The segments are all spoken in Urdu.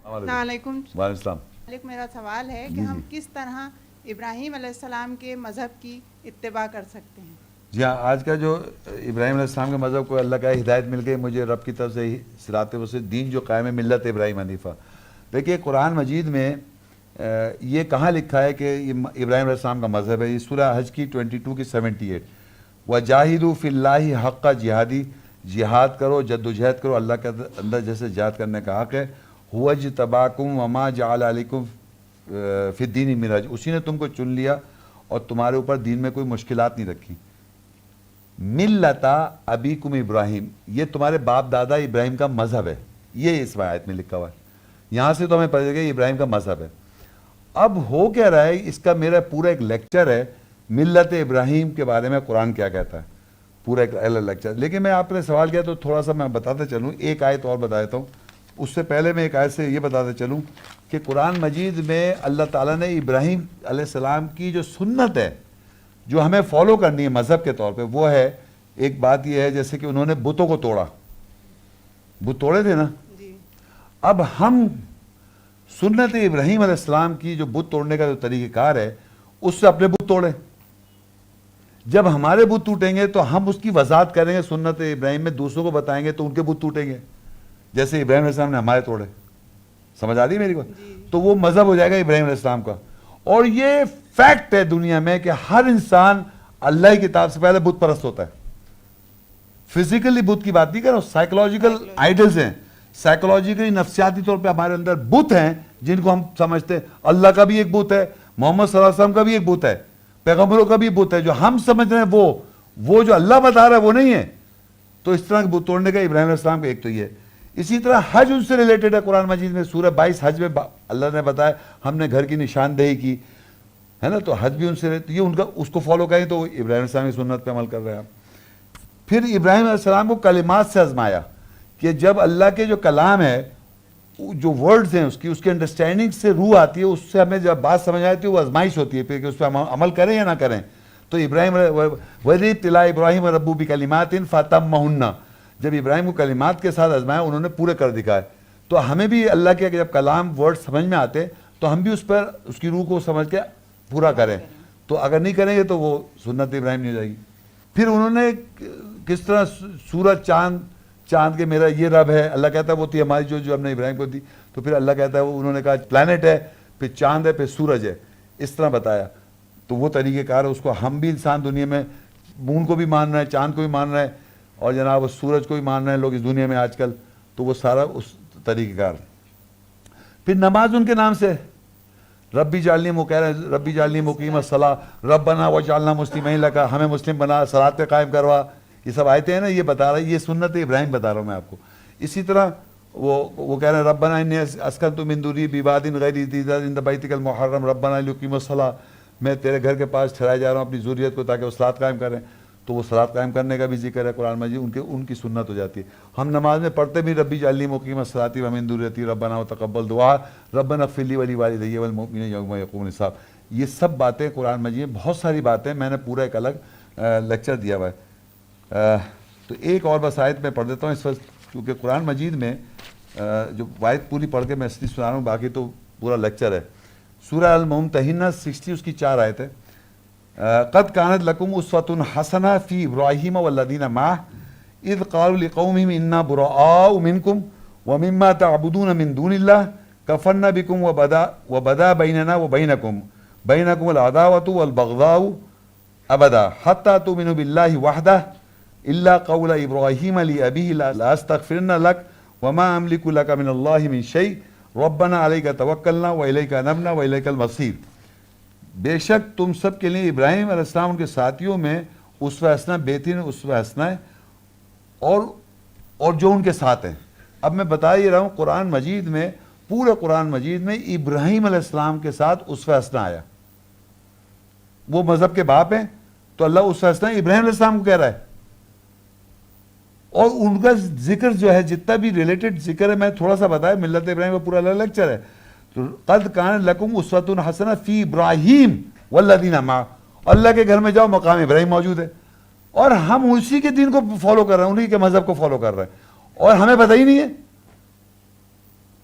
السلام علیکم۔ وعلیکم السلام۔ میرا سوال ہے کہ ہم کس طرح ابراہیم علیہ السلام کے مذہب کی اتباع کر سکتے ہیں؟ جی ہاں، آج کا جو ابراہیم علیہ السلام کے مذہب کو اللہ کا ہدایت مل گئی، مجھے رب کی طرف سے صراط وسط دین جو قائم ہے ملت ابراہیم حنیفہ۔ دیکھیے قرآن مجید میں یہ کہاں لکھا ہے کہ یہ ابراہیم علیہ السلام کا مذہب ہے؟ یہ سورہ حج کی 22 کی 78 وَجَاهِدُوا فِي اللَّهِ حَقَّ جہادی، جہاد کرو، جد و جہد کرو اللہ کے اندر جیسے جہاد کرنے کا حق ہے۔ هُوَ اجْتَبَاكُمْ وَمَا جَعَلَ عَلَيْكُمْ فِي الدِّينِ مِنْ حَرَجٍ، اسی نے تم کو چن لیا اور تمہارے اوپر دین میں کوئی مشکلات نہیں رکھی۔ ملتا ابیکم ابراہیم، یہ تمہارے باپ دادا ابراہیم کا مذہب ہے، یہ اس آیت میں لکھا ہوا ہے۔ یہاں سے تو ہمیں پتہ چلے گا یہ ابراہیم کا مذہب ہے۔ اب ہو کیا رہا ہے، اس کا میرا پورا ایک لیکچر ہے ملت ابراہیم کے بارے میں قرآن کیا کہتا ہے، پورا ایک لیکچر۔ لیکن میں آپ نے سوال کیا تو تھوڑا سا میں بتاتا چلوں، ایک آیت اور بتا دیتا ہوں۔ اس سے پہلے میں ایک آیت سے یہ بتاتا چلوں کہ قرآن مجید میں اللہ تعالیٰ نے ابراہیم علیہ السلام کی جو سنت ہے جو ہمیں فالو کرنی ہے مذہب کے طور پہ، وہ ہے، ایک بات یہ ہے جیسے کہ انہوں نے بتوں کو توڑا، بت توڑے تھے نا، اب ہم سنت ابراہیم علیہ السلام کی جو بت توڑنے کا جو طریقہ کار ہے اس سے اپنے بت توڑیں۔ جب ہمارے بت ٹوٹیں گے تو ہم اس کی وضاحت کریں گے سنت ابراہیم میں، دوسروں کو بتائیں گے تو ان کے بت ٹوٹیں گے، جیسے ابراہیم علیہ السلام نے ہمارے توڑے۔ سمجھ آ رہی میری بات؟ تو وہ مذہب ہو جائے گا ابراہیم علیہ السلام کا۔ اور یہ فیکٹ ہے دنیا میں کہ ہر انسان اللہ کی کتاب سے پہلے بت پرست ہوتا ہے۔ فزیکلی بت کی بات نہیں کر رہا ہوں، سائیکولوجیکل آئیڈلز ہیں، سائیکولوجیکلی نفسیاتی طور پہ ہمارے اندر بت ہیں جن کو ہم سمجھتے ہیں۔ اللہ کا بھی ایک بت ہے، محمد صلی اللہ علیہ وسلم کا بھی ایک بت ہے، پیغمبروں کا بھی بت ہے، جو ہم سمجھ رہے ہیں وہ جو اللہ بتا رہا ہے وہ نہیں ہے۔ تو اس طرح کے بت توڑنے کا ابراہیم علیہ السلام کا ایک تو یہ ہے۔ اسی طرح حج ان سے ریلیٹڈ ہے، قرآن مجید میں سورہ 22 حج میں اللہ نے بتایا ہم نے گھر کی نشاندہی کی ہے نا، تو حج بھی ان سے، یہ ان کا اس کو فالو کریں تو ابراہیم علیہ السلام کی سنت پہ عمل کر رہے ہیں۔ پھر ابراہیم علیہ السلام کو کلمات سے آزمایا کہ جب اللہ کے جو کلام ہے، جو ورڈز ہیں اس کی انڈرسٹینڈنگ سے روح آتی ہے، اس سے ہمیں جب بات سمجھ آتی ہے وہ آزمائش ہوتی ہے پھر کہ اس پہ عمل کریں یا نہ کریں۔ تو ابراہیم وَإِذِ ابْتَلَىٰ إِبْرَاهِيمَ رَبُّهُ بِكَلِمَاتٍ فَأَتَمَّهُنَّ، جب ابراہیم کو کلمات کے ساتھ آزمایا انہوں نے پورے کر دکھائے۔ تو ہمیں بھی اللہ کے جب کلام ورڈ سمجھ میں آتے تو ہم بھی اس پر اس کی روح کو سمجھ کے پورا کریں، تو اگر نہیں کریں گے تو وہ سنت ابراہیم نہیں ہو جائے گی۔ پھر انہوں نے کس طرح سورج چاند کے میرا یہ رب ہے، اللہ کہتا ہے وہ تھی ہماری جو ہم نے ابراہیم کو دی، تو پھر اللہ کہتا ہے وہ انہوں نے کہا پلانٹ ہے، پھر چاند ہے، پھر سورج ہے، اس طرح بتایا۔ تو وہ طریقہ کار ہے، اس کو ہم بھی انسان دنیا میں مون کو بھی مان رہے ہیں، چاند کو بھی مان رہے ہیں، اور جناب سورج کو بھی مان رہے ہیں لوگ اس دنیا میں آج کل، تو وہ سارا اس طریقہ کار۔ پھر نماز ان کے نام سے، ربی جعلنی، وہ کہہ رہے ہیں ربی جعلنی مقیم الصلاۃ، ربنا وجعلنا مسلمین لک، ہمیں مسلم بنا، صلاۃ پہ قائم کروا، یہ سب آیتیں ہیں نا، یہ بتا رہا ہے، یہ سنت ابراہیم بتا رہا ہوں میں آپ کو۔ اسی طرح وہ کہہ رہے ہیں ربنا انی اسکنت من ذری بواد غیر ذی زرع عند بیتک المحرم ربنا لیقیموا الصلاۃ، میں تیرے گھر کے پاس ٹھہرائے جا رہا ہوں اپنی ذریت کو تاکہ وہ صلاۃ قائم کریں۔ تو وہ صلاۃ قائم کرنے کا بھی ذکر ہے قرآن مجید، ان کی سنت ہو جاتی ہے۔ ہم نماز میں پڑھتے بھی ربی جعلنی مقیم الصلاۃ ومن ذریتی ربنا وتقبل دعا ربنا اغفر لی ولوالدی والمؤمنین یوم یقوم الحساب۔ یہ سب باتیں قرآن مجید میں بہت ساری باتیں، میں نے پورا ایک الگ لیکچر دیا ہوا ہے۔ تو ایک اور بس آیت میں پڑھ دیتا ہوں اس وقت، کیونکہ قرآن مجید میں جو آیت پوری پڑھ کے میں اس لیے سنا رہا ہوں، باقی تو پورا لیکچر ہے۔ سورہ الممتحنہ 60 اس کی 4 آیت ہے۔ قد كانت لكم اسوة حسنة في ابراہیم والذین معه اذ قالوا لقومهم انا براء منكم ومما تعبدون من دون الله كفرنا بكم وبدا بيننا وبينكم العداوة والبغضاء ابدا حتى تؤمنوا بالله وحده الا قول ابراہیم لأبيه لاستغفرن لك وما املك لك من الله من شيء ربنا عليك توکلنا واليك انبنا واليك المصير۔ بے شک تم سب کے لیے ابراہیم علیہ السلام ان کے ساتھیوں میں اسوہ حسنہ، بہترین اسوہ حسنہ ہے، اور جو ان کے ساتھ ہیں۔ اب میں بتا ہی رہا ہوں قرآن مجید میں، پورے قرآن مجید میں ابراہیم علیہ السلام کے ساتھ اسوہ حسنہ آیا۔ وہ مذہب کے باپ ہیں تو اللہ اسوہ حسنہ ابراہیم علیہ السلام کو کہہ رہا ہے، اور ان کا ذکر جو ہے جتنا بھی ریلیٹڈ ذکر ہے میں تھوڑا سا بتایا، ملت ابراہیم کا پورا الگ لیکچر ہے۔ قد کان لکم اسوۃ حسنہ فی ابراہیم والذین معہ، اللہ کے گھر میں جاؤ مقام ابراہیم موجود ہے، اور ہم اسی کے دین کو فالو کر رہے ہیں، انہی کے مذہب کو فالو کر رہے ہیں، اور ہمیں پتہ ہی نہیں ہے۔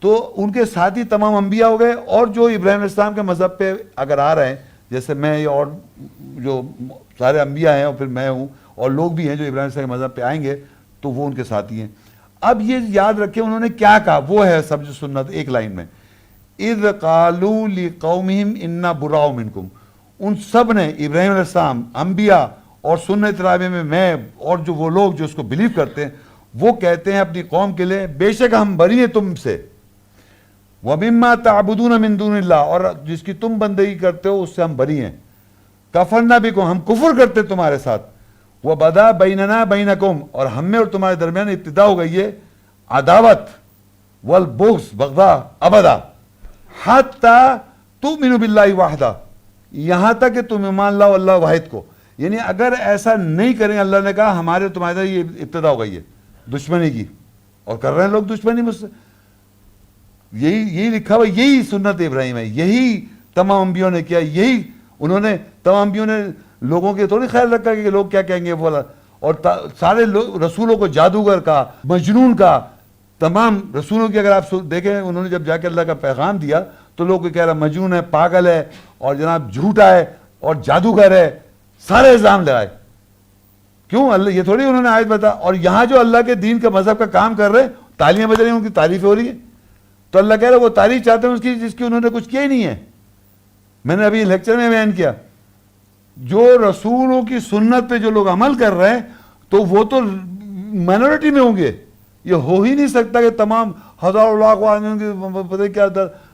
تو ان کے ساتھ ہی تمام انبیاء ہو گئے، اور جو ابراہیم علیہ السلام کے مذہب پہ اگر آ رہے ہیں، جیسے میں اور جو سارے انبیاء ہیں اور پھر میں ہوں اور لوگ بھی ہیں جو ابراہیم علیہ السلام کے مذہب پہ آئیں گے، تو وہ ان کے ساتھی ہیں۔ اب یہ یاد رکھیں انہوں نے کیا کہا، وہ ہے سب جو سنت ایک لائن میں، اذ قالوا لقومہم انا براء منکم، ان سب نے ابراہیم علیہ السلام، انبیاء اور سنت رابع میں اور جو وہ لوگ جو اس کو بلیو کرتے ہیں، وہ کہتے ہیں اپنی قوم کے لیے بے شک ہم بری ہیں تم سے، وَمِمَّا تَعْبُدُونَ مِن دُونِ اللَّهِ، اور جس کی تم بندگی کرتے ہو اس سے ہم بری ہیں، کفرنا بکم، ہم کفر کرتے تمہارے ساتھ، وَبَدَا بَيْنَنَا بَيْنَكُمْ، اور ہم میں اور تمہارے درمیان ابتدا ہو گئی ہے عداوت والبغض بغضاء ابدا حتی تؤمنوا باللہ وحدہ، یہاں تک کہ تم ایمان لاؤ اللہ واحد کو۔ یعنی اگر ایسا نہیں کریں، اللہ نے کہا ہمارے تمہارے درمیان یہ ابتدا ہو گئی ہے دشمنی کی، اور کر رہے ہیں لوگ دشمنی مجھ سے، یہی لکھا ہوا، یہی سنت ابراہیم ہے، یہی تمام انبیوں نے کیا، یہی انہوں نے تمام انبیوں نے لوگوں کے تھوڑی خیال رکھا کہ لوگ کیا کہیں گے بولا، اور سارے رسولوں کو جادوگر کا، مجنون کا، تمام رسولوں کی اگر آپ دیکھیں انہوں نے جب جا کے اللہ کا پیغام دیا تو لوگ کہہ رہا مجنون ہے، پاگل ہے، اور جناب جھوٹا ہے اور جادوگر ہے، سارے الزام لگائے۔ کیوں؟ اللہ یہ تھوڑی انہوں نے آیت بتا، اور یہاں جو اللہ کے دین کا مذہب کا کام کر رہے ہیں تالیاں بج رہی ہیں، ان کی تعریف ہو رہی ہے، تو اللہ کہہ رہا ہے وہ تعریف چاہتے ہیں اس کی جس کی انہوں نے کچھ کیا ہی نہیں ہے۔ میں نے ابھی لیکچر میں بیان کیا، جو رسولوں کی سنت پہ جو لوگ عمل کر رہے ہیں تو وہ تو مائنورٹی میں ہوں گے، یہ ہو ہی نہیں سکتا کہ تمام ہزاروں لاکھ آدمیوں کی پتہ کیا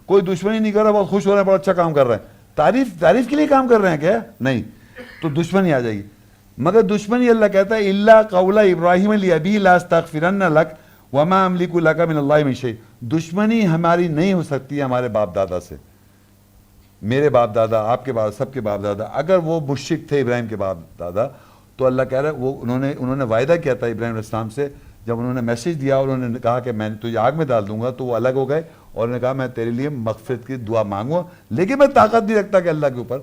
کوئی دشمنی نہیں کر رہا، بہت خوش ہو رہے ہیں، بہت اچھا کام کر رہے ہیں، تعریف کے لیے کام کر رہے ہیں کیا؟ نہیں، تو دشمنی آ جائے گی۔ مگر دشمنی اللہ کہتا ہے الا قول ابراہیم لابیہ لاستغفرن لک وما املک لک من اللہ من شیء، دشمنی ہماری نہیں ہو سکتی ہے ہمارے باپ دادا سے، میرے باپ دادا، آپ کے باپ، سب کے باپ دادا، اگر وہ مشرک تھے ابراہیم کے باپ دادا، تو اللہ کہہ رہا ہے وہ انہوں نے وعدہ کیا تھا ابراہیم علیہ السلام سے، جب انہوں نے میسیج دیا اور انہوں نے کہا کہ میں تجھے آگ میں ڈال دوں گا، تو وہ الگ ہو گئے اور انہوں نے کہا میں تیرے لیے مغفرت کی دعا مانگوں، لیکن میں طاقت نہیں رکھتا کہ اللہ کے اوپر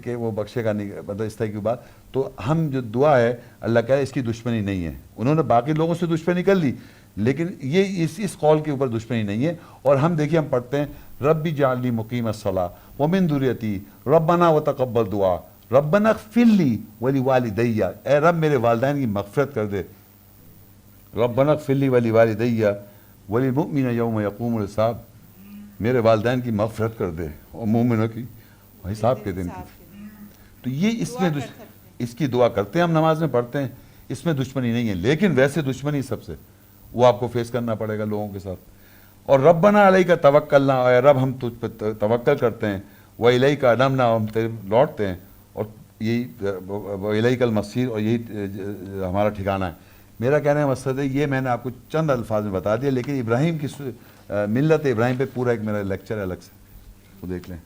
کہ وہ بخشے گا نہیں، مطلب اس طرح کی بات۔ تو ہم جو دعا ہے اللہ کہہ رہا ہے اس کی دشمنی نہیں ہے، انہوں نے باقی لوگوں سے دشمنی کر لی لیکن یہ اس قول کے اوپر دشمنی نہیں ہے۔ اور ہم دیکھیے ہم پڑھتے ہیں ربی جعلنی مقیم الصلاۃ ومن ذریتی ربنا وتقبل دعا ربنا اغفر لی ولوالدی، اے رب میرے والدین کی مغفرت کر دے، ربنا اغفر لی ولوالدی وللمؤمن یوم یقوم الحساب، میرے والدین کی مغفرت کر دے اور مومنوں کی حساب کے دن کی۔ تو یہ اس کی دعا کرتے ہیں ہم، نماز میں پڑھتے ہیں، اس میں دشمنی نہیں ہے، لیکن ویسے دشمنی سب سے وہ آپ کو فیس کرنا پڑے گا لوگوں کے ساتھ۔ اور ربنا علیک توکلنا، اے رب ہم تجھ پہ توکل کرتے ہیں، والیک انبنا، ہم تیرے لوٹتے ہیں، اور یہی والیک المصیر، اور یہی ہمارا ٹھکانہ ہے۔ میرا کہنے کا مقصد ہے یہ میں نے آپ کو چند الفاظ میں بتا دیا، لیکن ابراہیم کی ملت ابراہیم پہ پورا ایک میرا لیکچر ہے الگ سے، وہ دیکھ لیں۔